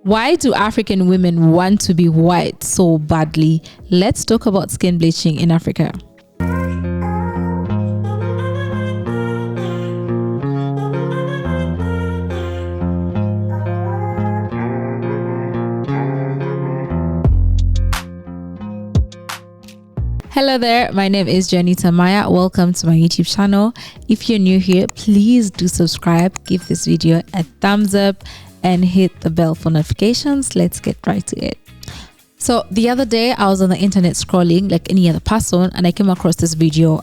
Why do African women want to be white so badly? Let's talk about skin bleaching in Africa. Hello there, my name is Janita Maaya. Welcome to my YouTube channel. If you're new here, please do subscribe, give this video a thumbs up and hit the bell for notifications. Let's get right to it. So the other day I was on the internet scrolling like any other person, and I came across this video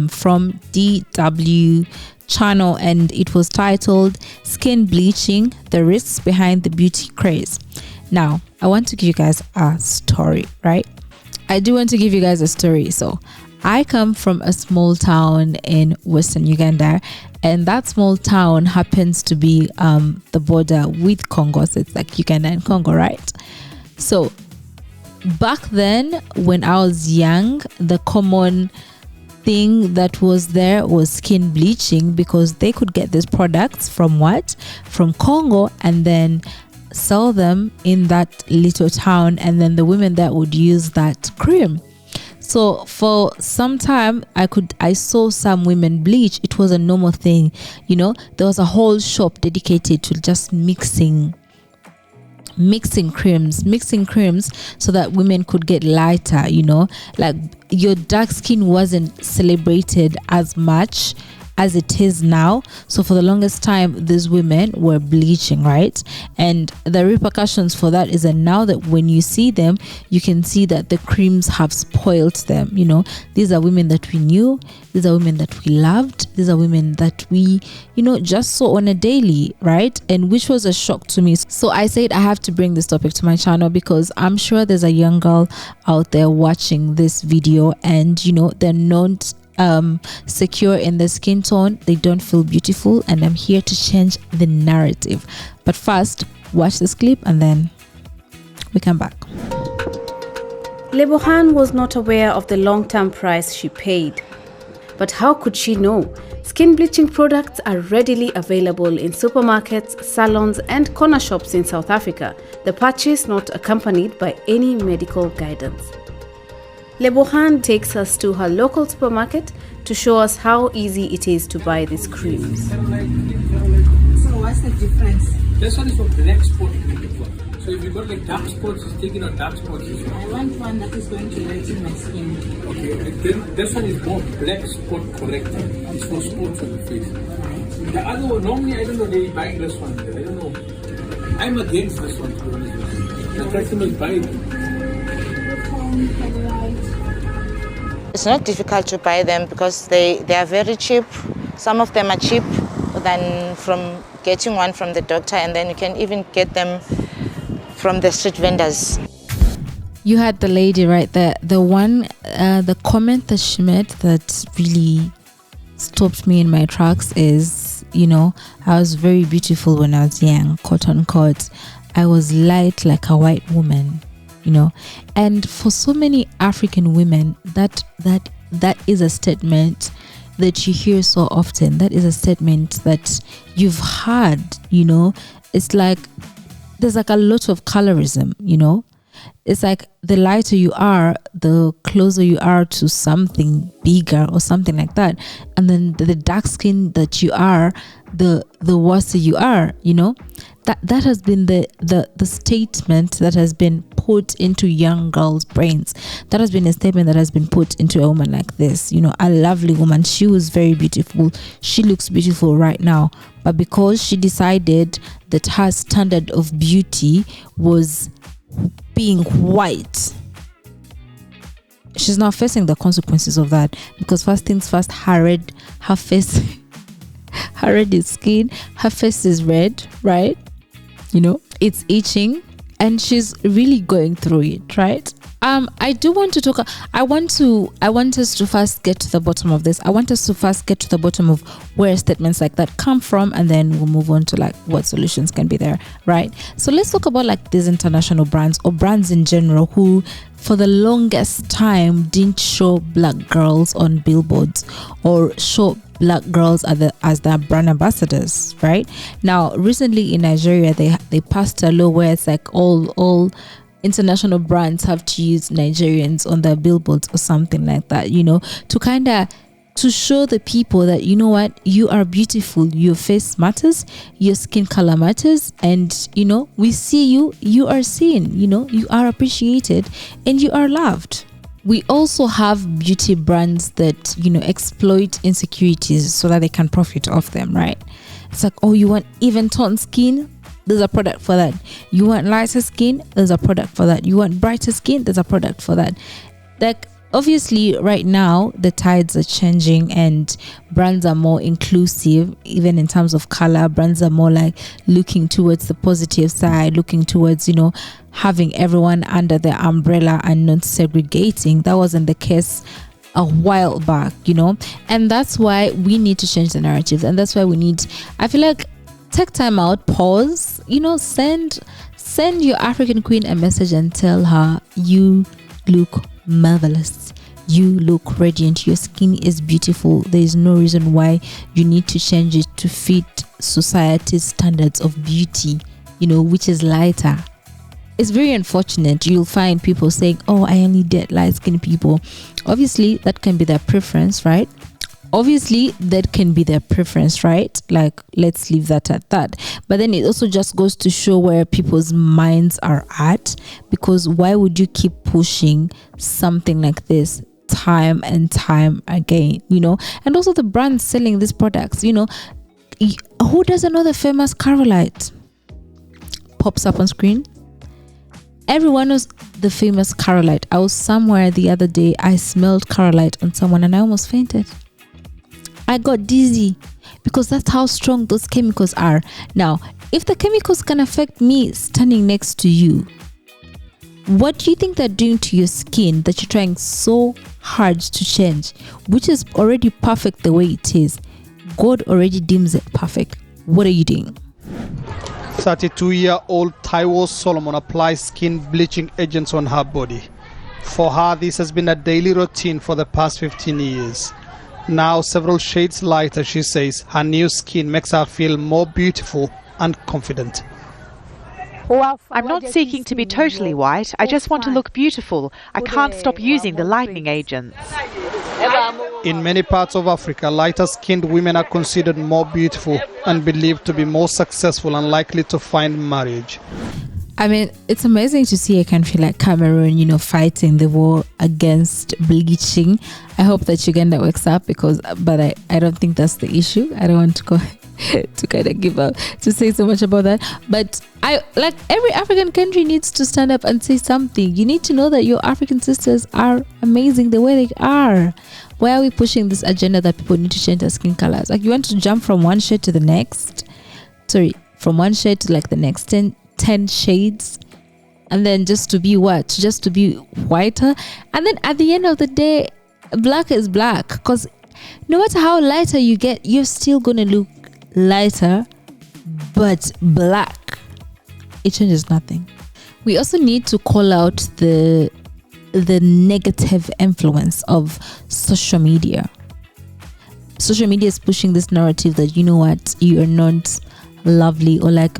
from DW channel, and it was titled Skin Bleaching: The Risks Behind the Beauty Craze. Now I want to give you guys a story, right? I do want to give you guys a story. So I come from a small town in Western Uganda, and that small town happens to be the border with Congo. So it's like Uganda and Congo, right? So back then when I was young, the common thing that was there was skin bleaching, because they could get these products from Congo and then sell them in that little town, and then the women that would use that cream. So for some time I saw some women bleach. It was a normal thing, you know. There was a whole shop dedicated to just mixing creams so that women could get lighter, you know. Like, your dark skin wasn't celebrated as much as it is now. So for the longest time these women were bleaching, right? And the repercussions for that is that now that when you see them, you can see that the creams have spoiled them. You know, these are women that we knew, these are women that we loved, these are women that we, you know, just saw on a daily, right? And which was a shock to me. So I said I have to bring this topic to my channel, because I'm sure there's a young girl out there watching this video, and you know, they're not secure in their skin tone, they don't feel beautiful, and I'm here to change the narrative. But first, watch this clip and then we come back. Lebohan was not aware of the long-term price she paid. But how could she know? Skin bleaching products are readily available in supermarkets, salons and corner shops in South Africa, the purchase not accompanied by any medical guidance. Lebohan takes us to her local supermarket to show us how easy it is to buy these creams. So what's the difference? This one is for black spot. So if you've got like dark spots, it's taking out dark spots. I want one that is going to lighten my skin. Okay, and then this one is more black spot corrector. It's for spots on the face. The other one, normally I don't know, they buy this one. I don't know. I'm against this one, to be honest with you. The customers buy it. It's not difficult to buy them because they are very cheap. Some of them are cheap than from getting one from the doctor, and then you can even get them from the street vendors. You had the lady right there. The comment that she made that really stopped me in my tracks is, you know, I was very beautiful when I was young, quote unquote. I was light like a white woman, you know. And for so many African women, that is a statement that you hear so often. That is a statement that you've heard, you know. It's like there's like a lot of colorism, you know. It's like the lighter you are, the closer you are to something bigger or something like that. And then the dark skin that you are, the worse you are, you know. That has been the statement that has been put into young girls' brains. That has been a statement that has been put into a woman like this, you know, a lovely woman. She was very beautiful. She looks beautiful right now. But because she decided that her standard of beauty was being white, she's now facing the consequences of that. Because first things first, her face, her red is skin, her face is red, right? You know, it's itching, and she's really going through it, right? I do want to talk. I want us to first get to the bottom of this. I want us to first get to the bottom of where statements like that come from, and then we'll move on to like what solutions can be there, right? So let's talk about like these international brands or brands in general who, for the longest time, didn't show black girls on billboards or show black girls as their brand ambassadors, right? Now, recently in Nigeria, they passed a law where it's like all international brands have to use Nigerians on their billboards or something like that, to show the people that, you know what, you are beautiful, your face matters, your skin color matters, and we see you are seen, you are appreciated and you are loved. We also have beauty brands that exploit insecurities so that they can profit off them, right? It's like, oh, you want even tone skin, there's a product for that. You want lighter skin, there's a product for that. You want brighter skin, there's a product for that. Like, obviously right now the tides are changing and brands are more inclusive, even in terms of color. Brands are more like looking towards the positive side, looking towards having everyone under their umbrella and not segregating. That wasn't the case a while back, and that's why we need to change the narrative. And that's why I feel like, take time out, pause, send your African queen a message and tell her you look marvelous, you look radiant, your skin is beautiful. There is no reason why you need to change it to fit society's standards of beauty, which is lighter. It's very unfortunate. You'll find people saying, oh, I only date light skinned people. Obviously that can be their preference, right? Like, let's leave that at that. But then it also just goes to show where people's minds are at, because why would you keep pushing something like this time and time again, and also the brands selling these products, who doesn't know the famous Carolite pops up on screen? Everyone knows the famous Carolite. I was somewhere the other day, I smelled Carolite on someone and I almost fainted. I got dizzy because that's how strong those chemicals are. Now, if the chemicals can affect me standing next to you, what do you think they're doing to your skin that you're trying so hard to change, which is already perfect the way it is? God already deems it perfect. What are you doing? 32-year-old Taiwo Solomon applies skin bleaching agents on her body. For her, this has been a daily routine for the past 15 years. Now, several shades lighter, she says her new skin makes her feel more beautiful and confident. I'm not seeking to be totally white. I just want to look beautiful. I can't stop using the lightening agents. In many parts of Africa, lighter-skinned women are considered more beautiful and believed to be more successful and likely to find marriage. I mean, it's amazing to see a country like Cameroon, fighting the war against bleaching. I hope that Uganda wakes up but I don't think that's the issue. I don't want to go to kind of give up to say so much about that. But every African country needs to stand up and say something. You need to know that your African sisters are amazing the way they are. Why are we pushing this agenda that people need to change their skin colors? Like, you want to jump from one shade to the next? From one shade to like the next 10 shades, and then just to be whiter, and then at the end of the day, black is black, because no matter how lighter you get, you're still gonna look lighter, but black, it changes nothing. We also need to call out the negative influence of social media. Social media is pushing this narrative that, you know what, you are not lovely, or like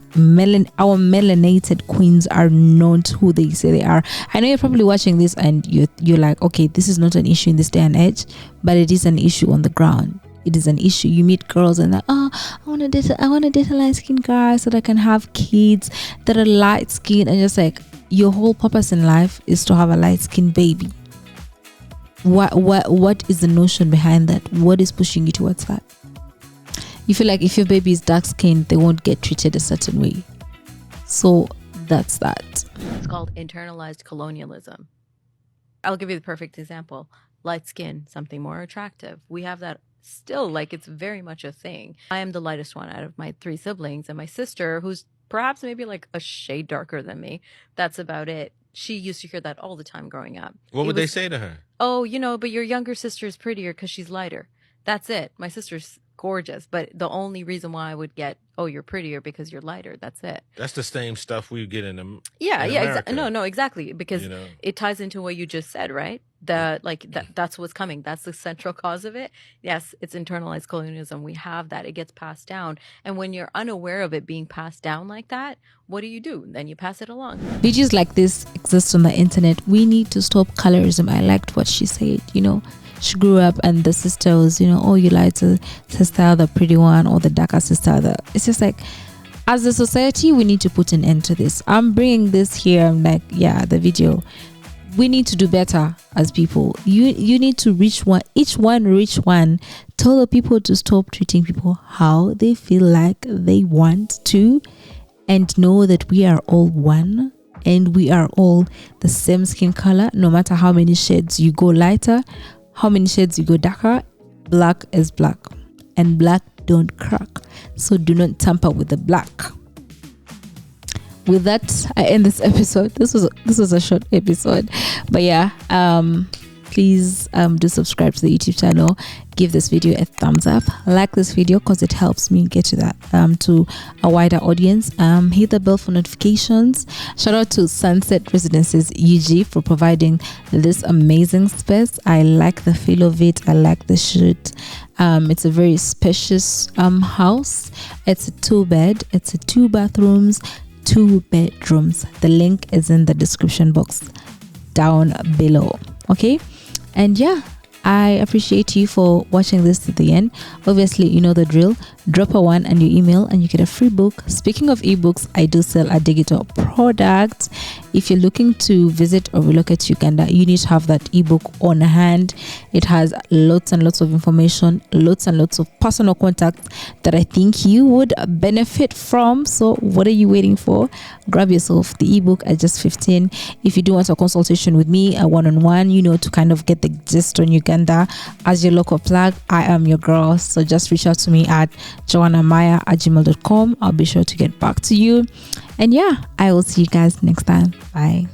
our melanated queens are not who they say they are. I know you're probably watching this and you're like, okay, this is not an issue in this day and age, but it is an issue on the ground. It is an issue. You meet girls and like, oh, I want to date a light skinned guy so that I can have kids that are light skinned, and just like, your whole purpose in life is to have a light skinned baby. What is the notion behind that? What is pushing you towards that? You feel like if your baby is dark skinned, they won't get treated a certain way. So that's that. It's called internalized colonialism. I'll give you the perfect example. Light skin, something more attractive. We have that still, like, it's very much a thing. I am the lightest one out of my 3 siblings, and my sister, who's perhaps maybe like a shade darker than me, that's about it. She used to hear that all the time growing up. What would they say to her? Oh, but your younger sister is prettier because she's lighter. That's it. My sister's gorgeous, but the only reason why I would get, oh, you're prettier because you're lighter. That's it. That's the same stuff we get in them. Exactly. Because it ties into what you just said, right? That's what's coming. That's the central cause of it. Yes, it's internalized colonialism. We have that. It gets passed down. And when you're unaware of it being passed down like that, what do? Then you pass it along. Videos like this exist on the internet. We need to stop colorism. I liked what she said, She grew up and the sister was, oh, you like the sister, the pretty one, or the darker sister. It's just like, as a society, we need to put an end to this. I'm bringing this here. I'm like, the video. We need to do better as people. You need to reach each one. Tell the people to stop treating people how they feel like they want to, and know that we are all one. And we are all the same skin color, no matter how many shades you go lighter, how many shades you go darker. Black is black, and black don't crack. So do not tamper with the black. With that, I end this episode. This was a short episode, but please do subscribe to the YouTube channel. Give this video a thumbs up. Like this video because it helps me get to that to a wider audience. Hit the bell for notifications. Shout out to Sunset Residences UG for providing this amazing space. I like the feel of it. I like the shoot. It's a very spacious house. It's a 2-bed. It's a 2 bathrooms, 2 bedrooms. The link is in the description box down below. Okay, and I appreciate you for watching this to the end. Obviously, you know the drill. Drop a 1 and your email and you get a free book. Speaking of ebooks, I do sell a digital product. If you're looking to visit or relocate to Uganda, you need to have that ebook on hand. It has lots and lots of information, lots and lots of personal contacts that I think you would benefit from. So what are you waiting for? Grab yourself the ebook at just 15. If you do want a consultation with me, a one-on-one, to kind of get the gist on Uganda as your local plug, I am your girl. So just reach out to me at joannamaya@gmail.com. I'll be sure to get back to you. And I will see you guys next time. Bye.